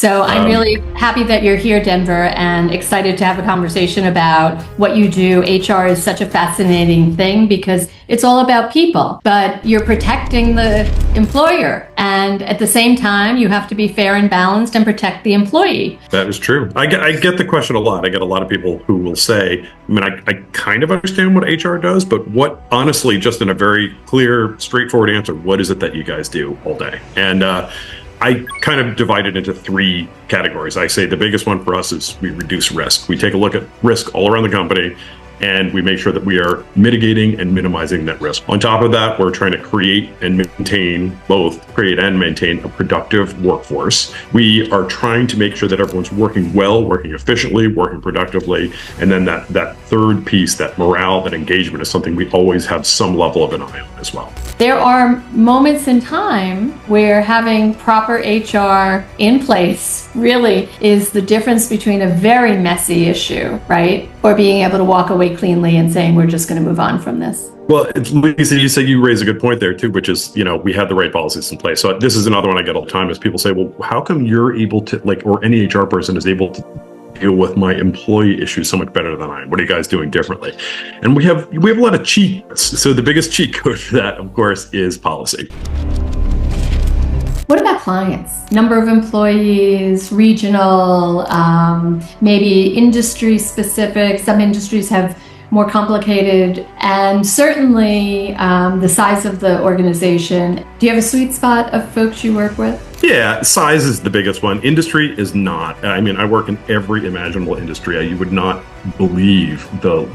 So I'm really happy that you're here, Denver, and excited to have a conversation about what you do. HR is such a fascinating thing because it's all about people, but you're protecting the employer. And at the same time, you have to be fair and balanced and protect the employee. That is true. I get the question a lot. I get a lot of people who will say, I kind of understand what HR does, but what, honestly, just in a very clear, straightforward answer, what is it that you guys do all day? And I kind of divide it into three categories. I say the biggest one for us is we reduce risk. We take a look at risk all around the company, and we make sure that we are mitigating and minimizing that risk. On top of that, we're trying to create and maintain a productive workforce. We are trying to make sure that everyone's working well, working efficiently, working productively. And then that third piece, that morale, that engagement, is something we always have some level of an eye on as well. There are moments in time where having proper HR in place really is the difference between a very messy issue, right? Or being able to walk away cleanly and saying, we're just going to move on from this. Well, Lisa, you raise a good point there too, which is, we had the right policies in place. So this is another one I get all the time is people say, well, how come you're able to, or any HR person is able to deal with my employee issues so much better than I am? What are you guys doing differently? And we have a lot of cheat codes. So the biggest cheat code for that, of course, is policy. What about clients? Number of employees, regional, maybe industry specific. Some industries have more complicated, and certainly the size of the organization. Do you have a sweet spot of folks you work with? Yeah, size is the biggest one. Industry is not. I work in every imaginable industry. You would not believe the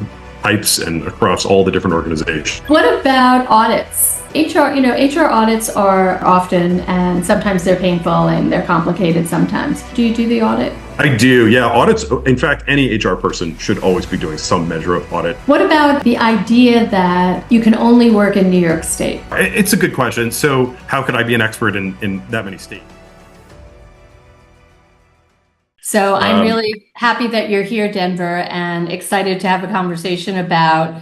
types and across all the different organizations. What about audits? HR audits are often, and sometimes they're painful and they're complicated sometimes. Do you do the audit? I do, yeah. Audits, in fact, any HR person should always be doing some measure of audit. What about the idea that you can only work in New York State? It's a good question. So how could I be an expert in that many states? So I'm really happy that you're here, Denver, and excited to have a conversation about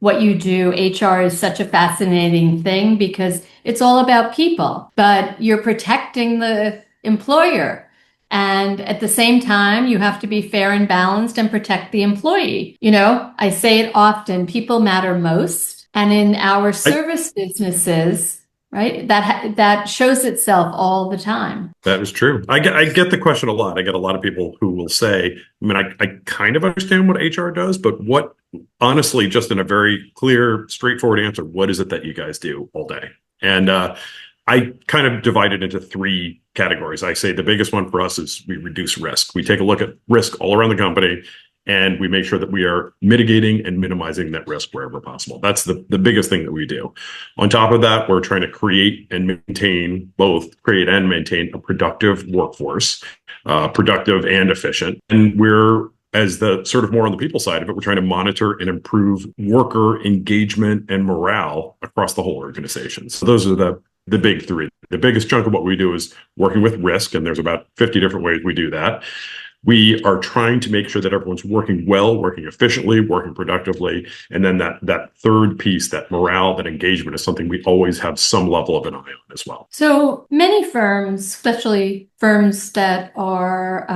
what you do. HR is such a fascinating thing because it's all about people, but you're protecting the employer. And at the same time, you have to be fair and balanced and protect the employee. I say it often, people matter most. And in our service businesses, right, that shows itself all the time. That is true. I get the question a lot. I get a lot of people who will say, I kind of understand what HR does, but what, honestly, just in a very clear, straightforward answer, what is it that you guys do all day? And I kind of divide it into three categories. I say the biggest one for us is we reduce risk. We take a look at risk all around the company, and we make sure that we are mitigating and minimizing that risk wherever possible. That's the biggest thing that we do. On top of that, we're trying to create and maintain a productive workforce, productive and efficient. And we're, as the sort of more on the people side of it, we're trying to monitor and improve worker engagement and morale across the whole organization. So those are the big three. The biggest chunk of what we do is working with risk, and there's about 50 different ways we do that. We are trying to make sure that everyone's working well, working efficiently, working productively. And then that third piece, that morale, that engagement, is something we always have some level of an eye on as well. So many firms, especially firms that are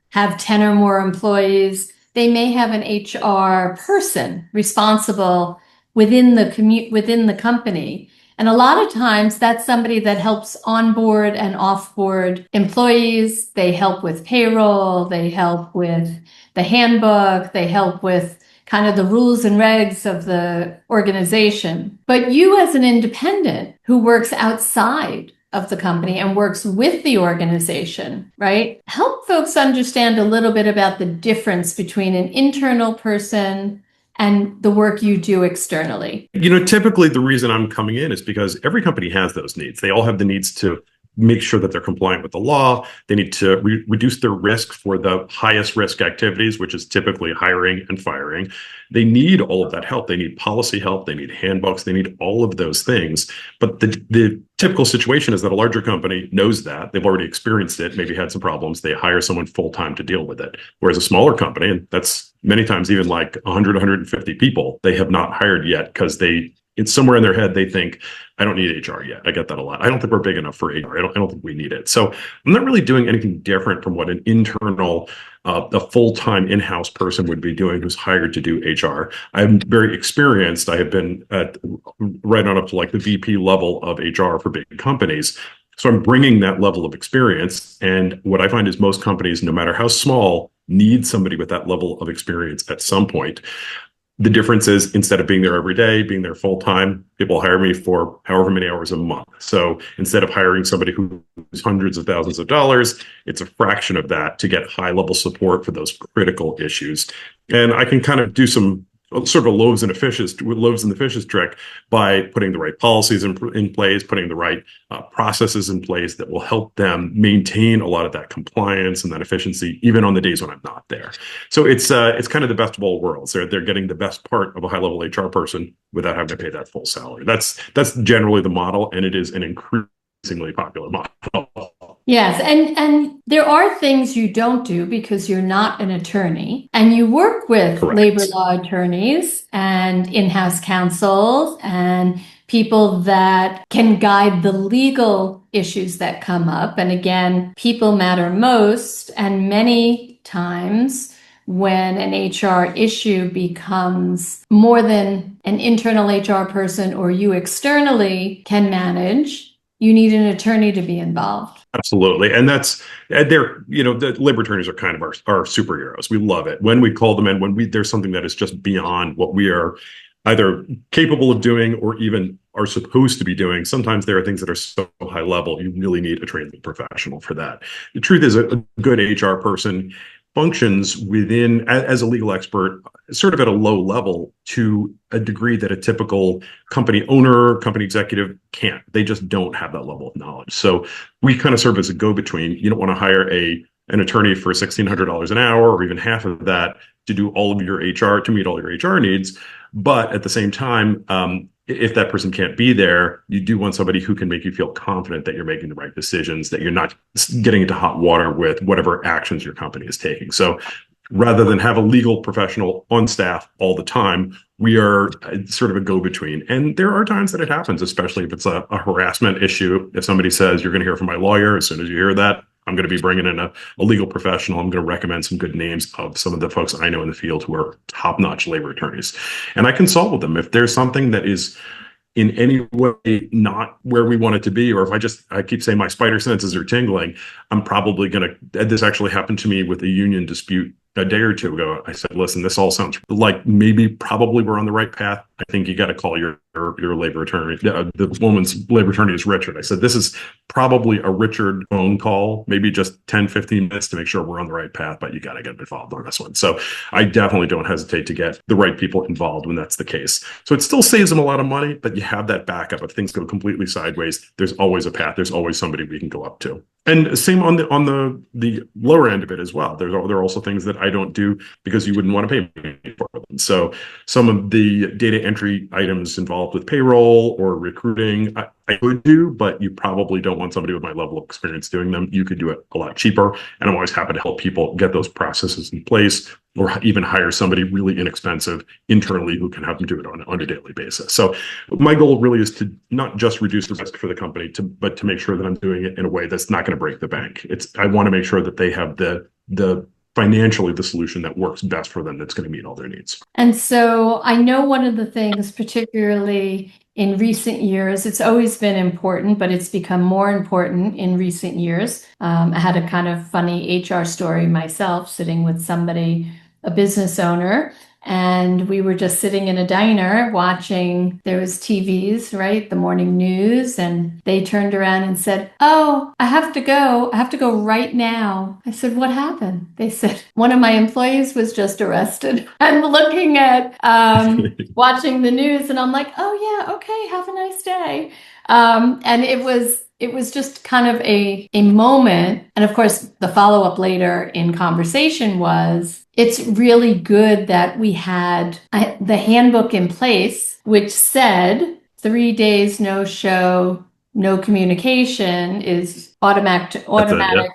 have 10 or more employees, they may have an HR person responsible within the company. And a lot of times that's somebody that helps onboard and offboard employees. They help with payroll, they help with the handbook, they help with kind of the rules and regs of the organization. But you, as an independent who works outside of the company and works with the organization, right? Help folks understand a little bit about the difference between an internal person and the work you do externally. Typically the reason I'm coming in is because every company has those needs. They all have the needs to make sure that they're compliant with the law. They need to reduce their risk for the highest risk activities, which is typically hiring and firing. They need all of that help. They need policy help. They need handbooks. They need all of those things. But the typical situation is that a larger company knows that. They've already experienced it, maybe had some problems. They hire someone full-time to deal with it. Whereas a smaller company, and that's many times even like 100, 150 people, they have not hired yet because they it's somewhere in their head they think, I don't need HR yet. I get that a lot. I don't think we're big enough for HR. I don't think we need it. So I'm not really doing anything different from what an internal, a full-time in-house person would be doing who's hired to do HR. I'm very experienced. I have been at right on up to like the VP level of HR for big companies. So I'm bringing that level of experience. And what I find is most companies, no matter how small, need somebody with that level of experience at some point. The difference is instead of being there every day, being there full time, people hire me for however many hours a month. So instead of hiring somebody who's hundreds of thousands of dollars, it's a fraction of that to get high level support for those critical issues. And I can kind of do some sort of a loaves and the fishes trick by putting the right policies in place, putting the right processes in place that will help them maintain a lot of that compliance and that efficiency, even on the days when I'm not there. So it's kind of the best of all worlds. They're getting the best part of a high level HR person without having to pay that full salary. That's generally the model, and it is an increasingly popular model. Yes, and there are things you don't do because you're not an attorney, and you work with Correct. labor law attorneys and in-house counsels and people that can guide the legal issues that come up. And again, people matter most, and many times when an HR issue becomes more than an internal HR person or you externally can manage, you need an attorney to be involved. Absolutely. And the labor attorneys are kind of our superheroes. We love it. When we call them in, there's something that is just beyond what we are either capable of doing or even are supposed to be doing. Sometimes there are things that are so high level, you really need a trained professional for that. The truth is a good HR person functions within, as a legal expert, sort of at a low level to a degree that a typical company owner, company executive can't. They just don't have that level of knowledge. So we kind of serve as a go-between. You don't want to hire an attorney for $1,600 an hour or even half of that to do all of your HR, to meet all your HR needs. But at the same time, if that person can't be there, you do want somebody who can make you feel confident that you're making the right decisions, that you're not getting into hot water with whatever actions your company is taking. So rather than have a legal professional on staff all the time, we are sort of a go-between. And there are times that it happens, especially if it's a harassment issue. If somebody says, you're going to hear from my lawyer, as soon as you hear that, I'm going to be bringing in a legal professional. I'm going to recommend some good names of some of the folks I know in the field who are top-notch labor attorneys. And I consult with them. If there's something that is in any way not where we want it to be, or if I keep saying my spider senses are tingling, I'm probably going to, this actually happened to me with a union dispute a day or two ago. I said, listen, this all sounds like probably we're on the right path. I think you got to call your labor attorney. The woman's labor attorney is Richard. I said, this is probably a Richard phone call, maybe just 10, 15 minutes to make sure we're on the right path, but you got to get involved on this one. So I definitely don't hesitate to get the right people involved when that's the case. So it still saves them a lot of money, but you have that backup. If things go completely sideways, there's always a path. There's always somebody we can go up to. And same on the lower end of it as well. There are also things that I don't do because you wouldn't want to pay me for them. So some of the data entry items involved with payroll or recruiting, I could do, but you probably don't want somebody with my level of experience doing them. You could do it a lot cheaper. And I'm always happy to help people get those processes in place, or even hire somebody really inexpensive internally who can have them do it on a daily basis. So my goal really is to not just reduce the risk for the company, but to make sure that I'm doing it in a way that's not going to break the bank. I want to make sure that they have the financially the solution that works best for them, that's going to meet all their needs. And so I know one of the things, particularly in recent years, it's always been important, but it's become more important in recent years. I had a kind of funny HR story myself, sitting with somebody, a business owner, and we were just sitting in a diner watching, there was TVs, right? The morning news. And they turned around and said, oh, I have to go right now. I said, what happened? They said, one of my employees was just arrested. I'm looking at, watching the news, and I'm like, oh yeah, okay, have a nice day. And it was just kind of a moment. And of course, the follow-up later in conversation was, it's really good that we had the handbook in place, which said 3 days no show, no communication is automatic Yeah.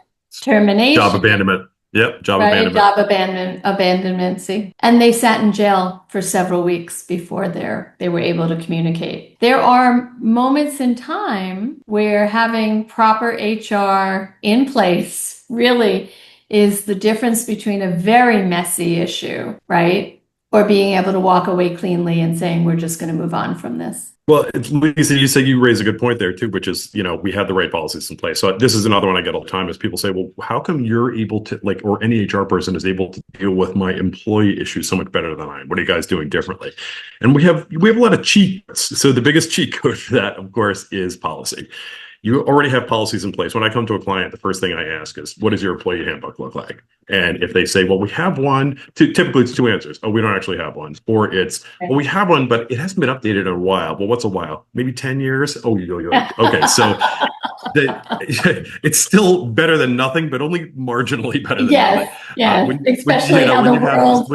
termination. Job abandonment. Yep. Job right? abandonment. Job abandonment. And they sat in jail for several weeks before they were able to communicate. There are moments in time where having proper HR in place really is the difference between a very messy issue, right? Or being able to walk away cleanly and saying, we're just going to move on from this. Well, Lisa, you say you raise a good point there too, which is, we had the right policies in place. So this is another one I get all the time is people say, well, how come you're able to or any HR person is able to deal with my employee issues so much better than I am? What are you guys doing differently? And we have a lot of cheat codes. So the biggest cheat code for that, of course, is policy. You already have policies in place. When I come to a client, the first thing I ask is, what does your employee handbook look like? And if they say, well, we have one, typically it's two answers. Oh, we don't actually have one. Or it's, well, we have one, but it hasn't been updated in a while. Well, what's a while? Maybe 10 years? Oh, okay. So it's still better than nothing, but only marginally better than nothing. Yes, especially how the world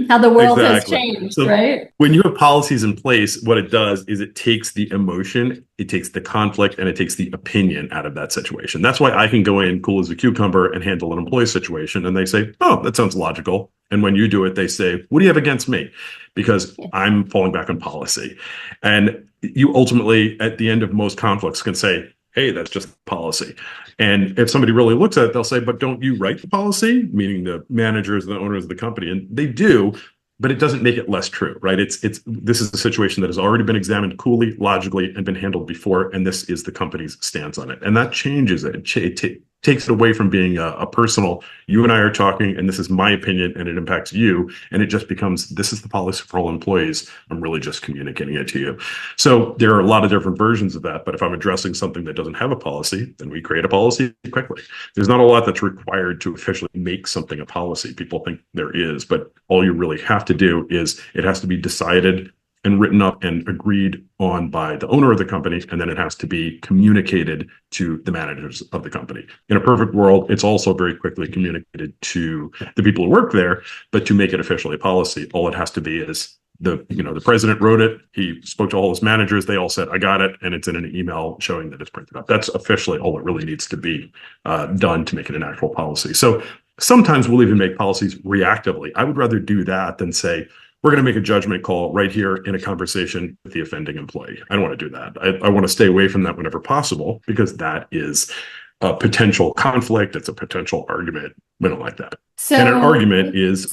how the world has changed, so right? When you have policies in place, what it does is it takes the emotion, it takes the conflict, and it takes the opinion out of that situation. That's why I can go in cool as a cucumber and handle an employee situation, and they say, oh, that sounds logical. And when you do it, they say, what do you have against me? Because I'm falling back on policy. And you ultimately, at the end of most conflicts, can say, hey, that's just policy. And if somebody really looks at it, they'll say, but don't you write the policy? Meaning the managers, the owners of the company. And they do, but it doesn't make it less true, right? This is a situation that has already been examined coolly, logically, and been handled before. And this is the company's stance on it. And that changes it. It takes it away from being a personal, you and I are talking, and this is my opinion, and it impacts you. And it just becomes, this is the policy for all employees. I'm really just communicating it to you. So there are a lot of different versions of that. But if I'm addressing something that doesn't have a policy, then we create a policy quickly. There's not a lot that's required to officially make something a policy. People think there is, but all you really have to do is it has to be decided and written up and agreed on by the owner of the company, and then it has to be communicated to the managers of the company. In a perfect world, it's also very quickly communicated to the people who work there, but to make it officially a policy, all it has to be is the president wrote it, he spoke to all his managers, they all said, I got it, and it's in an email showing that it's printed up. That's officially all it really needs to be done to make it an actual policy. So sometimes we'll even make policies reactively. I would rather do that than say, we're going to make a judgment call right here in a conversation with the offending employee. I don't want to do that. I want to stay away from that whenever possible, because that is a potential conflict. It's a potential argument. We don't like that. And an argument is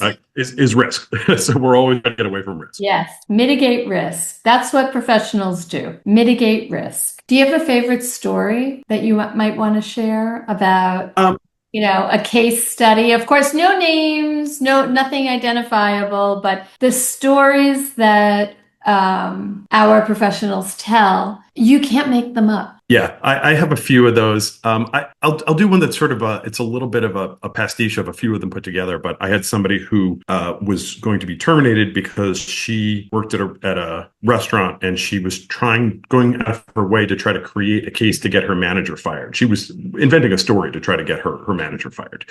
risk. So we're always going to get away from risk. Yes. Mitigate risk. That's what professionals do. Mitigate risk. Do you have a favorite story that you might want to share about a case study? Of course, no names, nothing identifiable, but the stories that our professionals tell, you can't make them up. Yeah, I have a few of those. I'll do one that's sort of it's a little bit of a pastiche of a few of them put together. But I had somebody who was going to be terminated because she worked at a restaurant and she was going out of her way to try to create a case to get her manager fired. She was inventing a story to try to get her manager fired,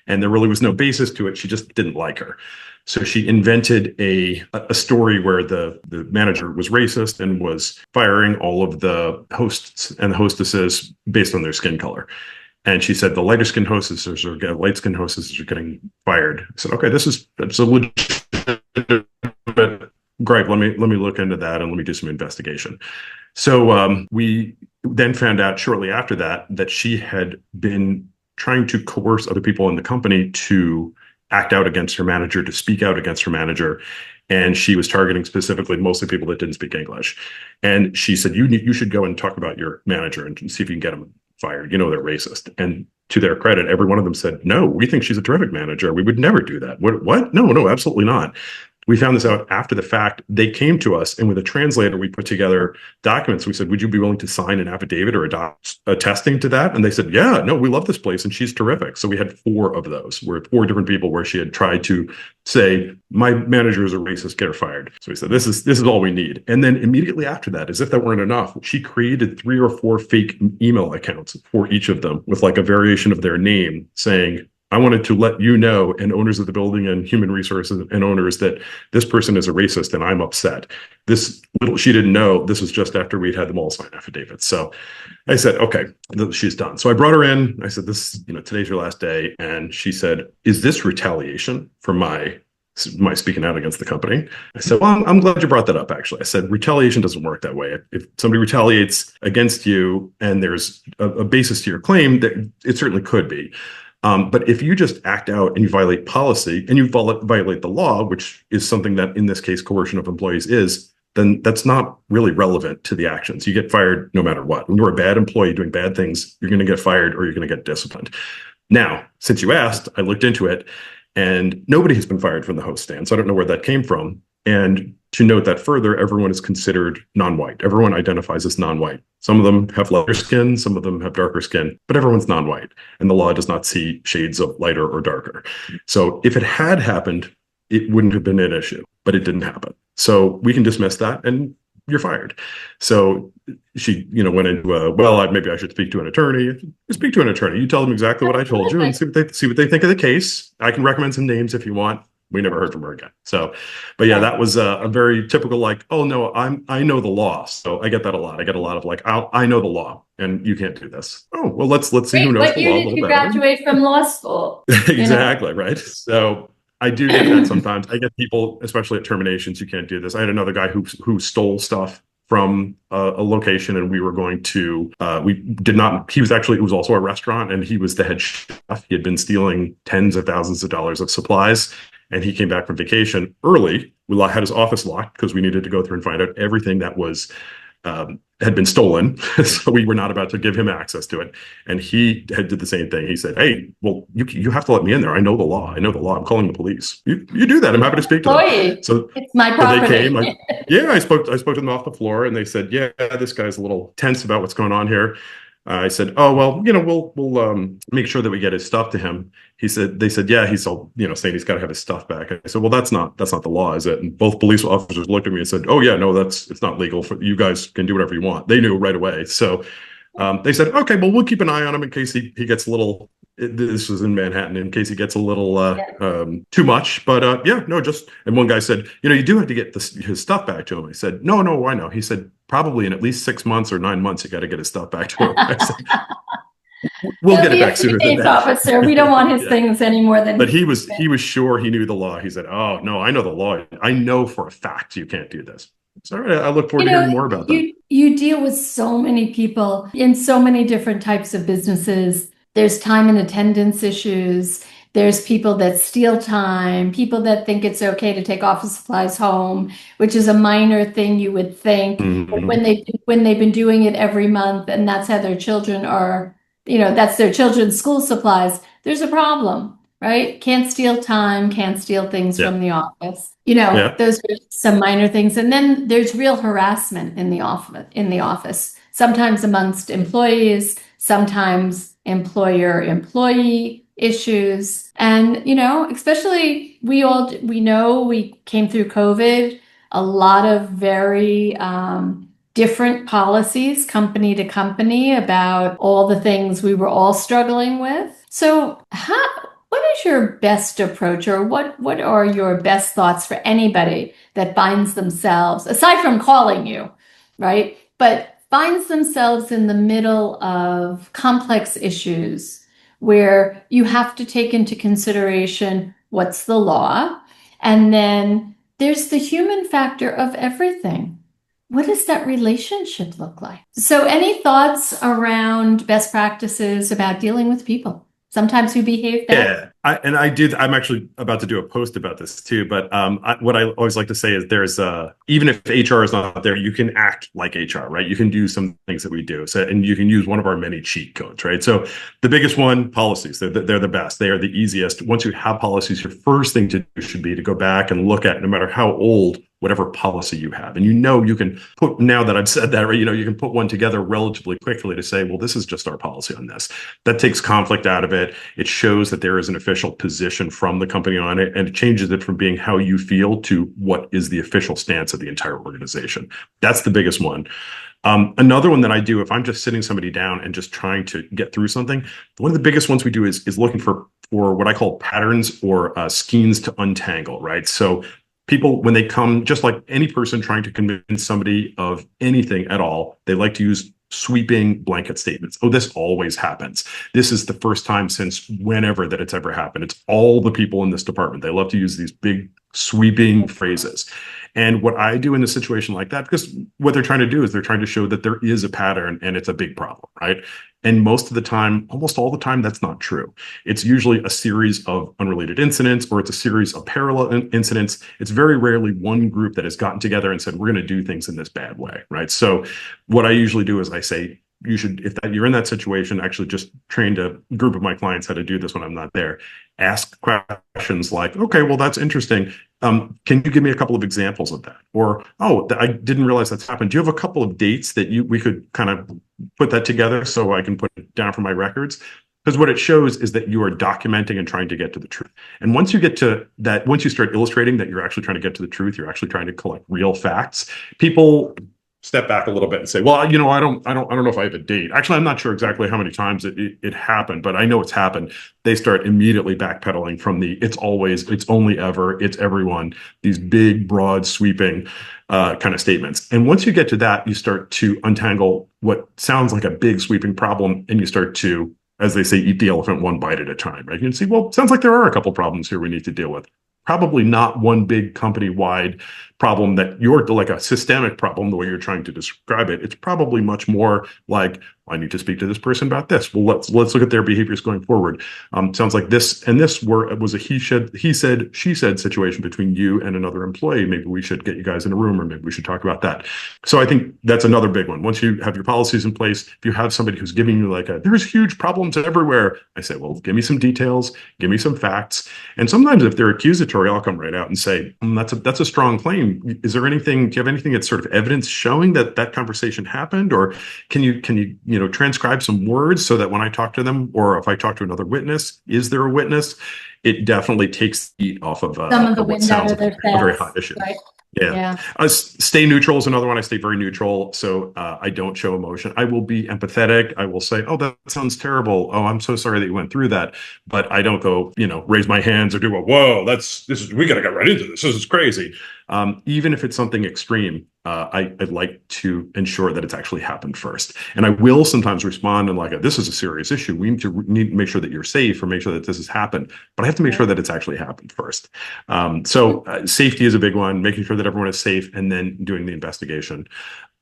and there really was no basis to it. She just didn't like her. So she invented a story where the manager was racist and was firing all of the hosts and the hostesses based on their skin color. And she said the lighter skin hostesses or light skin hostesses are getting fired. I said, okay, that's a legitimate gripe. Let me look into that and let me do some investigation. So we then found out shortly after that she had been trying to coerce other people in the company to act out against her manager, to speak out against her manager. And she was targeting specifically mostly people that didn't speak English. And she said, you should go and talk about your manager and see if you can get him fired. They're racist. And to their credit, every one of them said, no, we think she's a terrific manager. We would never do that. What? No, absolutely not. We found this out after the fact. They came to us, and with a translator, we put together documents. We said, would you be willing to sign an affidavit or attesting to that? And they said, yeah, no, we love this place, and she's terrific. So we had 4 of those, where 4 different people where she had tried to say, my manager is a racist, get her fired. So we said, this is all we need. And then immediately after that, as if that weren't enough, she created 3 or 4 fake email accounts for each of them with like a variation of their name saying, I wanted to let you know, and owners of the building and human resources and owners, that this person is a racist and I'm upset. She didn't know this was just after we'd had them all sign affidavits. So I said, okay, she's done. So I brought her in. I said, today's your last day. And she said, is this retaliation for my speaking out against the company? I said, well, I'm glad you brought that up, actually. I said, retaliation doesn't work that way. If somebody retaliates against you and there's a basis to your claim, that it certainly could be. But if you just act out and you violate policy and you violate the law, which is something that in this case coercion of employees is, then that's not really relevant to the actions. You get fired no matter what. When you're a bad employee doing bad things, you're going to get fired or you're going to get disciplined. Now, since you asked, I looked into it, and nobody has been fired from the host stand. So I don't know where that came from. And to note that further, everyone is considered non-white. Everyone identifies as non-white. Some of them have lighter skin, some of them have darker skin, but everyone's non-white. And the law does not see shades of lighter or darker. So if it had happened, it wouldn't have been an issue, but it didn't happen. So we can dismiss that and you're fired. So she, went into maybe I should speak to an attorney. Speak to an attorney. You tell them exactly what I told you and see what they think of the case. I can recommend some names if you want. We never heard from her again. So, but yeah, that was a very typical, like, oh no, I know the law. So I get that a lot. I get a lot of like, I know the law and you can't do this. Oh, well, let's see who knows the law a little better. What year did you graduate from law school? Exactly, right? So I do get that sometimes. I get people, especially at terminations, you can't do this. I had another guy who stole stuff from a location, and we were going to, it was also a restaurant, and he was the head chef. He had been stealing tens of thousands of dollars of supplies, and he came back from vacation early. We had his office locked because we needed to go through and find out everything that was had been stolen. So we were not about to give him access to it. And he did the same thing. He said, hey, well, you have to let me in there. I know the law. I'm calling the police. You do that. I'm happy to speak to them. So it's my property. They came. I spoke to them off the floor, and they said, yeah, this guy's a little tense about what's going on here. I said, oh, well, we'll make sure that we get his stuff to him. They said, yeah, he's all, saying he's got to have his stuff back. I said, well, that's not the law, is it? And both police officers looked at me and said, oh yeah, no, it's not legal. You guys can do whatever you want. They knew right away. So they said, okay, well, we'll keep an eye on him in case he gets a little, this was in Manhattan, in case he gets a little too much. But and one guy said, you do have to get his stuff back to him. I said, no, I know. He said, probably in at least 6 months or 9 months, you got to get his stuff back to him. I said, we'll get it back sooner than that. Officer, we don't want his things any more than. But he was sure he knew the law. He said, oh no, I know the law. I know for a fact you can't do this. So I look forward to hearing more about that. You deal with so many people in so many different types of businesses. There's time and attendance issues. There's people that steal time, people that think it's okay to take office supplies home, which is a minor thing you would think. Mm-hmm. But when they've been doing it every month, and that's how their children are, that's their children's school supplies, there's a problem, right? Can't steal time, can't steal things from the office. Those are some minor things. And then there's real harassment in the office, sometimes amongst employees, sometimes employer-employee issues. And, especially we came through COVID, a lot of very different policies, company to company, about all the things we were all struggling with. So what is your best approach, or what are your best thoughts for anybody that finds themselves, aside from calling you, right? But finds themselves in the middle of complex issues where you have to take into consideration what's the law, and then there's the human factor of everything. What does that relationship look like? So any thoughts around best practices about dealing with people? Sometimes we behave bad. Yeah, I'm actually about to do a post about this too. But what I always like to say is there's even if HR is not there, you can act like HR, right? You can do some things that we do. So, and you can use one of our many cheat codes, right? So the biggest one, policies. They're the best. They are the easiest. Once you have policies, your first thing to do should be to go back and look at, no matter how old, whatever policy you have. And you can put, now that I've said that, right, you can put one together relatively quickly to say, well, this is just our policy on this. That takes conflict out of it. It shows that there is an efficient official position from the company on it, and it changes it from being how you feel to what is the official stance of the entire organization. That's the biggest one. Another one that I do if I'm just sitting somebody down and just trying to get through something, one of the biggest ones we do is looking for what I call patterns or skeins to untangle, right? So people, when they come, just like any person trying to convince somebody of anything at all, they like to use sweeping blanket statements. Oh, this always happens. This is the first time since whenever that it's ever happened. It's all the people in this department. They love to use these big sweeping phrases. And what I do in a situation like that, because what they're trying to do is they're trying to show that there is a pattern and it's a big problem, right? And most of the time, almost all the time, that's not true. It's usually a series of unrelated incidents, or it's a series of parallel incidents. It's very rarely one group that has gotten together and said, we're going to do things in this bad way, right? So what I usually do is I say, you should, if you're in that situation, actually just trained a group of my clients how to do this when I'm not there. Ask questions like, okay, well, that's interesting. Can you give me a couple of examples of that? Or, oh, I didn't realize that's happened. Do you have a couple of dates that we could kind of put that together so I can put it down for my records? Because what it shows is that you are documenting and trying to get to the truth. And once you get to that, once you start illustrating that you're actually trying to get to the truth, you're actually trying to collect real facts, people step back a little bit and say, well, I don't know if I have a date. Actually, I'm not sure exactly how many times it happened, but I know it's happened. They start immediately backpedaling from the it's always, it's only ever, it's everyone, these big, broad, sweeping kind of statements. And once you get to that, you start to untangle what sounds like a big sweeping problem, and you start to, as they say, eat the elephant one bite at a time, right? You can see, well, it sounds like there are a couple problems here we need to deal with. Probably not one big company-wide problem that you're like a systemic problem, the way you're trying to describe it. It's probably much more like, I need to speak to this person about this. Well, let's look at their behaviors going forward. Sounds like this and this was a he said, she said situation between you and another employee. Maybe we should get you guys in a room, or maybe we should talk about that. So I think that's another big one. Once you have your policies in place, if you have somebody who's giving you like there's huge problems everywhere, I say, well, give me some details, give me some facts. And sometimes if they're accusatory, I'll come right out and say, that's a strong claim. Is there anything, do you have anything that's sort of evidence showing that that conversation happened? Or can you transcribe some words so that when I talk to them, or if I talk to another witness, is there a witness? It definitely takes the heat off of Some of the what wind sounds out of like their a very sails, hot issue. right? Yeah. Stay neutral is another one. I stay very neutral. So I don't show emotion. I will be empathetic. I will say, oh, that sounds terrible. Oh, I'm so sorry that you went through that. But I don't go, raise my hands or do a, whoa, we got to get right into this. This is crazy. Even if it's something extreme, I'd like to ensure that it's actually happened first. And I will sometimes respond and like, this is a serious issue. We need to make sure that you're safe, or make sure that this has happened. But I have to make sure that it's actually happened first. So safety is a big one, making sure that everyone is safe, and then doing the investigation.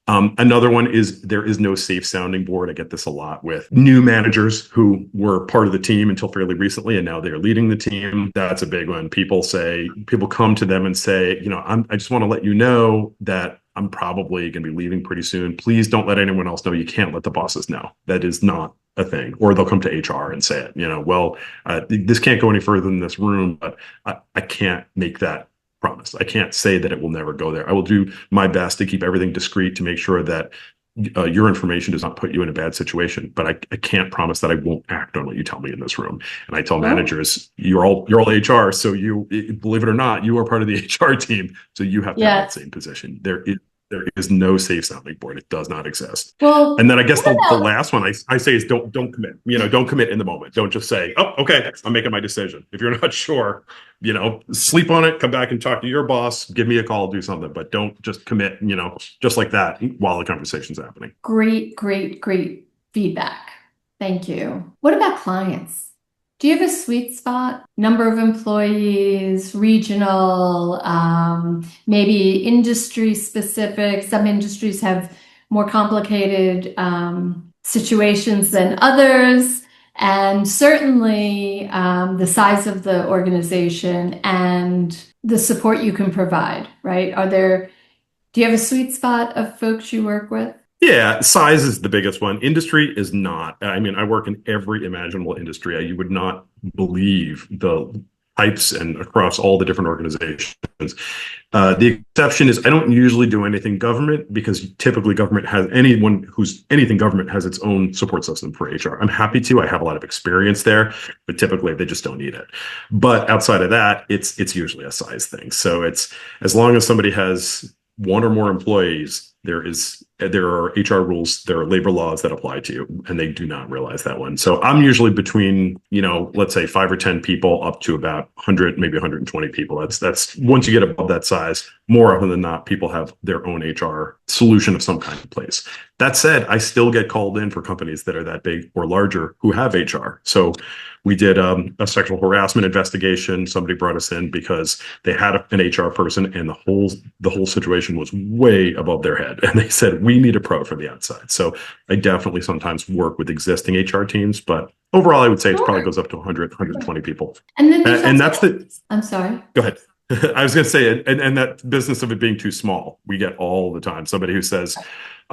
Another one is there is no safe sounding board. I get this a lot with new managers who were part of the team until fairly recently, and now they're leading the team. That's a big one. People come to them and say, I just want to let you know that I'm probably going to be leaving pretty soon. Please don't let anyone else know. You can't let the bosses know. That is not a thing. Or they'll come to HR and say it, this can't go any further than this room, but I can't make that promise. I can't say that it will never go there. I will do my best to keep everything discreet to make sure that your information does not put you in a bad situation, but I can't promise that I won't act on what you tell me in this room. And I tell managers, you're all HR, so believe it or not, you are part of the HR team, so you have to have that same position. There is no safe sounding board. It does not exist. Well, and then I guess the last one I say is don't commit. Don't commit in the moment. Don't just say, oh, okay, I'm making my decision. If you're not sure, sleep on it, come back and talk to your boss, give me a call, do something, but don't just commit, just like that while the conversation's happening. Great feedback. Thank you. What about clients? Do you have a sweet spot? Number of employees, regional, maybe industry specific? Some industries have more complicated situations than others. And certainly the size of the organization and the support you can provide, right? Do you have a sweet spot of folks you work with? Yeah, size is the biggest one. Industry is not. I mean, I work in every imaginable industry. You would not believe types and across all the different organizations. The exception is I don't usually do anything government because typically government has anyone who's anything government has its own support system for HR. I'm happy to. I have a lot of experience there, but typically they just don't need it. But outside of that, it's usually a size thing. So it's as long as somebody has one or more employees, there are HR rules, there are labor laws that apply to you, and they do not realize that one. So I'm usually between, let's say 5 or 10 people up to about 100, maybe 120 people. That's once you get above that size, more often than not, people have their own HR solution of some kind in place. That said, I still get called in for companies that are that big or larger who have HR. So we did a sexual harassment investigation. Somebody brought us in because they had an HR person and the whole situation was way above their head. And they said, we need a pro from the outside. So I definitely sometimes work with existing HR teams, but overall, I would say it probably goes up to 100, 120 people. And then and that's the, I'm sorry. Go ahead. I was going to say, and that business of it being too small, we get all the time. Somebody who says,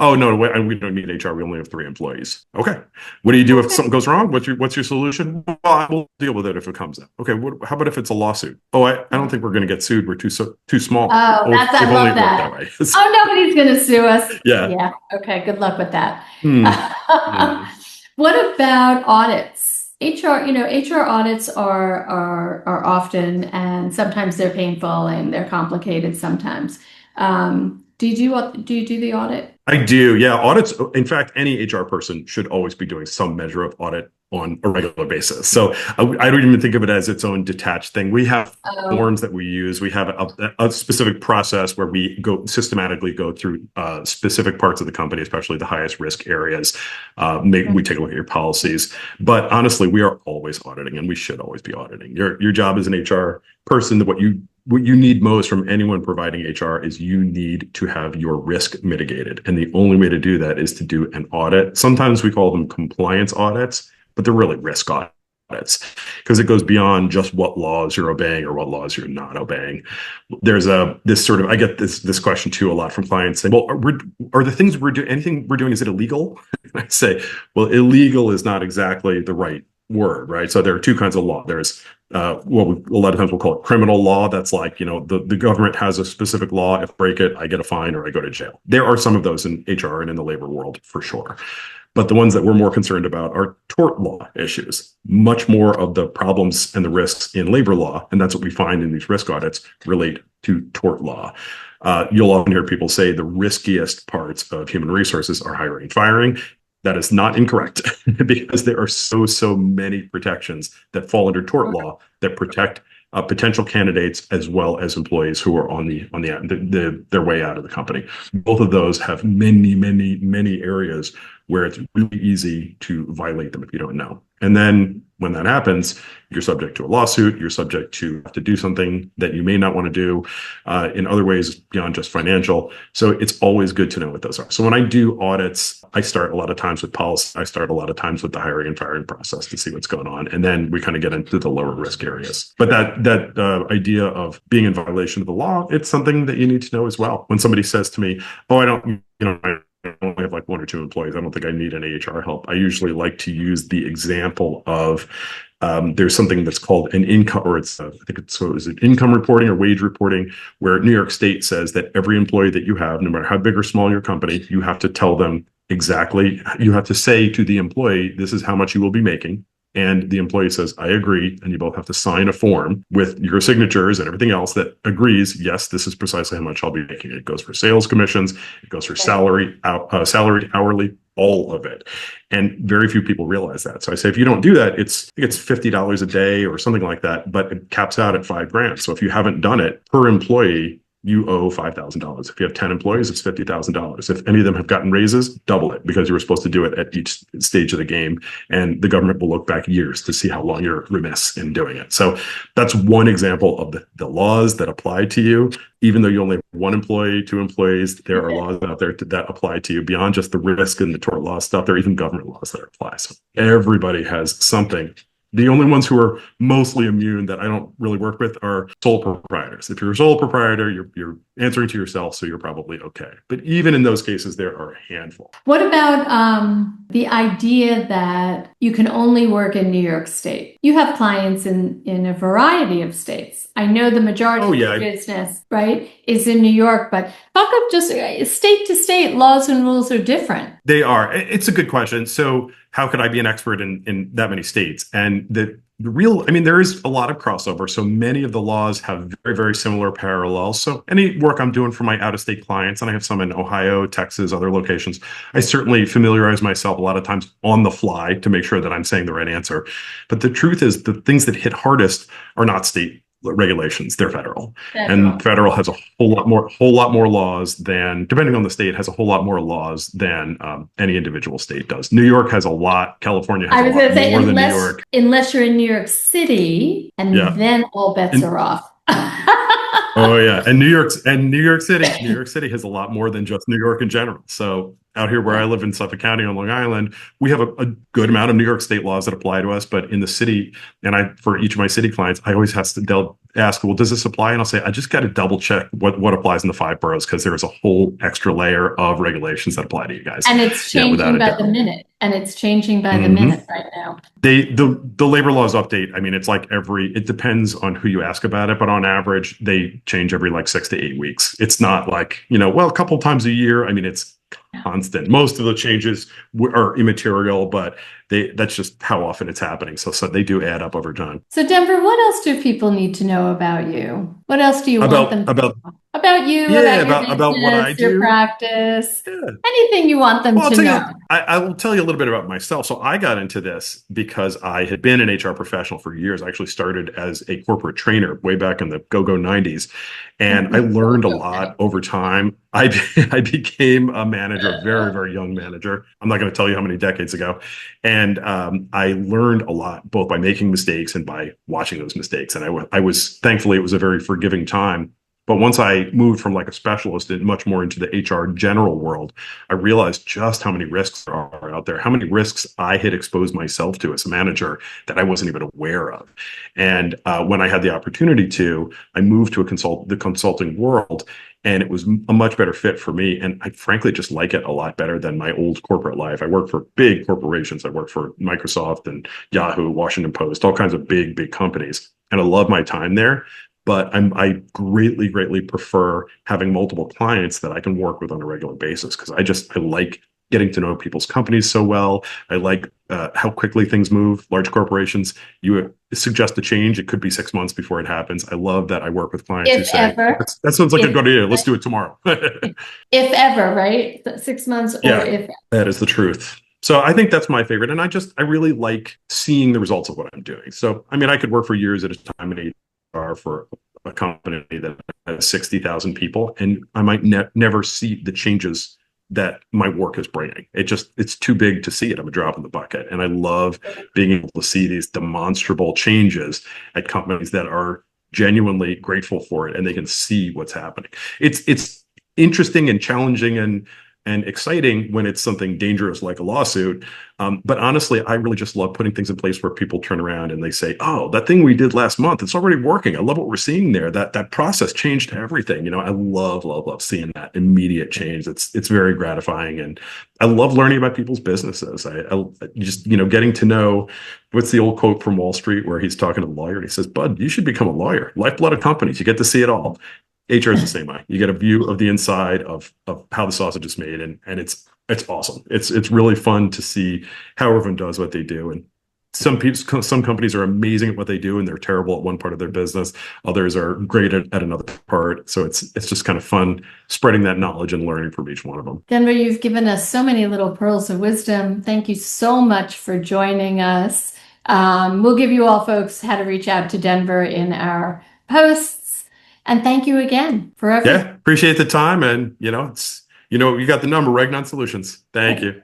oh, no, we don't need HR. We only have 3 employees. Okay. What do you do if something goes wrong? What's your solution? Well, I will deal with it if it comes up. Okay. How about if it's a lawsuit? Oh, I don't think we're going to get sued. We're too small. Oh, I love that. Way. Oh, nobody's going to sue us. Yeah. Yeah. Okay. Good luck with that. What about audits? HR audits are often, and sometimes they're painful and they're complicated sometimes. Do you do the audit? I do. Yeah. Audits. In fact, any HR person should always be doing some measure of audit on a regular basis. So I don't even think of it as its own detached thing. We have forms that we use. We have a specific process where we systematically go through specific parts of the company, especially the highest risk areas. We take a look at your policies. But honestly, we are always auditing, and we should always be auditing. Your job as an HR person, what you need most from anyone providing HR is you need to have your risk mitigated. And the only way to do that is to do an audit. Sometimes we call them compliance audits, but they're really risk audits because it goes beyond just what laws you're obeying or what laws you're not obeying. There's I get this question too a lot from clients saying, well, are the things anything we're doing, is it illegal? And I say, well, illegal is not exactly the right word, right? So there are 2 kinds of law. There's a lot of times we'll call it criminal law. That's like, the government has a specific law. If I break it, I get a fine or I go to jail. There are some of those in HR and in the labor world for sure. But the ones that we're more concerned about are tort law issues. Much more of the problems and the risks in labor law, and that's what we find in these risk audits, relate to tort law. You'll often hear people say the riskiest parts of human resources are hiring and firing. That is not incorrect because there are so many protections that fall under tort law that protect potential candidates as well as employees who are on their way out of the company. Both of those have many areas where it's really easy to violate them if you don't know. And then when that happens, you're subject to a lawsuit. You're subject to have to do something that you may not want to do in other ways beyond just financial. So it's always good to know what those are. So when I do audits, I start a lot of times with policy. I start a lot of times with the hiring and firing process to see what's going on. And then we kind of get into the lower risk areas. But that idea of being in violation of the law, it's something that you need to know as well. When somebody says to me, oh, I only have like 1 or 2 employees, I don't think I need any HR help. I usually like to use the example of there's something that's called an income, or is it income reporting or wage reporting, where New York State says that every employee that you have, no matter how big or small your company, you have to tell them exactly, you have to say to the employee, this is how much you will be making. And the employee says, I agree. And you both have to sign a form with your signatures and everything else that agrees, yes, this is precisely how much I'll be making. It goes for sales commissions. It goes for salary, hourly, all of it. And very few people realize that. So I say, if you don't do that, it's $50 a day or something like that, but it caps out at $5,000. So if you haven't done it per employee, you owe $5,000. If you have 10 employees, it's $50,000. If any of them have gotten raises, double it, because you were supposed to do it at each stage of the game. And the government will look back years to see how long you're remiss in doing it. So that's one example of the laws that apply to you. Even though you only have 1 employee, 2 employees, there are laws out there that apply to you beyond just the risk and the tort law stuff. There are even government laws that apply. So everybody has something The only ones who are mostly immune that I don't really work with are sole proprietors. If you're a sole proprietor, you're answering to yourself, so you're probably okay. But even in those cases, there are a handful. What about the idea that you can only work in New York State? You have clients in a variety of states. I know the majority Oh of yeah, your business, right, is in New York, but how come just state to state laws and rules are different? they are. It's a good question. So how could I be an expert in that many states? And the real, I mean, there is a lot of crossover. So many of the laws have very, very similar parallels. So any work I'm doing for my out-of-state clients, and I have some in Ohio, Texas, other locations, I certainly familiarize myself a lot of times on the fly to make sure that I'm saying the right answer. But the truth is, the things that hit hardest are not state regulations, they're federal. And federal has a whole lot more laws than, depending on the state, has a whole lot more laws than any individual state does. New York has a lot. California has I was a going lot to say, more than New York. unless you're in New York City, and Yeah. then all bets And are off. oh yeah, and New York City has a lot more than just New York in general. So out here where I live in Suffolk County on Long Island, we have a good amount of New York State laws that apply to us. But in the city, and I for each of my city clients, I always have to they'll ask, well, does this apply? And I'll say, I just got to double check what applies in the five boroughs because there is a whole extra layer of regulations that apply to you guys. And it's Yeah, without changing a by doubt. the minute. And it's changing by the Mhm. minute right now. The labor laws update. I mean, it's like it depends on who you ask about it, but on average, they change every like 6 to 8 weeks. It's not like, well, a couple times a year. I mean, it's constant. Most of the changes are immaterial, but that's just how often it's happening. So they do add up over time. So Denver, what else do people need to know about you? What else do you want them to know? About you, Yeah, about your about what I business, your do. practice, Yeah. anything you want them Well, I'll to tell know. you, I will tell you a little bit about myself. So I got into this because I had been an HR professional for years. I actually started as a corporate trainer way back in the go-go 90s. And I learned a lot over time. I became a manager, a very, very young manager. I'm not going to tell you how many decades ago. And I learned a lot, both by making mistakes and by watching those mistakes. And I was, thankfully, it was a very forgiving time. But once I moved from like a specialist and much more into the HR general world, I realized just how many risks there are out there, how many risks I had exposed myself to as a manager that I wasn't even aware of. And when I had the opportunity to, I moved to the consulting world, and it was a much better fit for me. And I frankly just like it a lot better than my old corporate life. I worked for big corporations. I worked for Microsoft and Yahoo, Washington Post, all kinds of big, big companies. And I love my time there. But I greatly, greatly prefer having multiple clients that I can work with on a regular basis because I like getting to know people's companies so well. I like how quickly things move. Large corporations, you suggest a change, it could be 6 months before it happens. I love that I work with clients who say, that sounds like a good idea. Let's do it tomorrow. If ever, right? 6 months or Yeah, if that is the truth. So I think that's my favorite. And I really like seeing the results of what I'm doing. So, I mean, I could work for years at a time in HR for a company that has 60,000 people, and I might never see the changes that my work is bringing. It's too big to see it. I'm a drop in the bucket. And I love being able to see these demonstrable changes at companies that are genuinely grateful for it and they can see what's happening. It's interesting and challenging and exciting when it's something dangerous like a lawsuit. But honestly, I really just love putting things in place where people turn around and they say, oh, that thing we did last month, it's already working. I love what we're seeing there. That process changed everything. I love, love, love seeing that immediate change. It's very gratifying. And I love learning about people's businesses. I just, getting to know, what's the old quote from Wall Street where he's talking to the lawyer and he says, Bud, you should become a lawyer. Lifeblood of companies. You get to see it all. HR is the same way. You get a view of the inside of how the sausage is made, and it's awesome. It's really fun to see how everyone does what they do. And some companies are amazing at what they do, and they're terrible at one part of their business. Others are great at another part. So it's just kind of fun spreading that knowledge and learning from each one of them. Denver, you've given us so many little pearls of wisdom. Thank you so much for joining us. We'll give you all folks how to reach out to Denver in our posts. And thank you again for everything. Yeah, appreciate the time. And, you got the number, Regnon Solutions. Thank you.